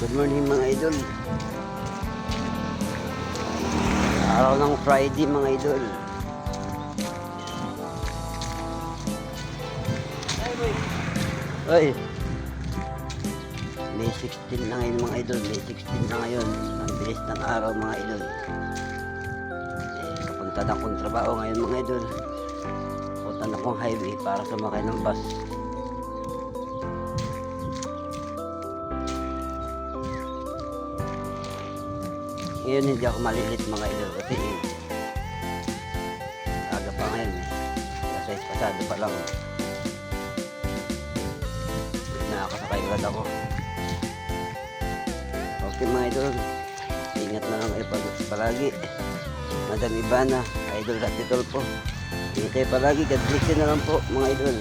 Good morning mga idol. Araw ng Friday mga idol. Oy. May 16 na ngayon mga idol. May 16 na ngayon. Ang bilis ng araw mga idol. Kapunta na akong trabaho ngayon mga idol. Punta na akong highway para sumakay ng bus. Ngayon hindi ako malilit mga idol kasi aga pa ngayon nasa pasado pa lang nakakasakay agad ako. Okay mga idol, ingat na lang kayo palagi. Madam Ivana, Idol Ratitol po, ingat kayo palagi. God bless you na lang po mga idol.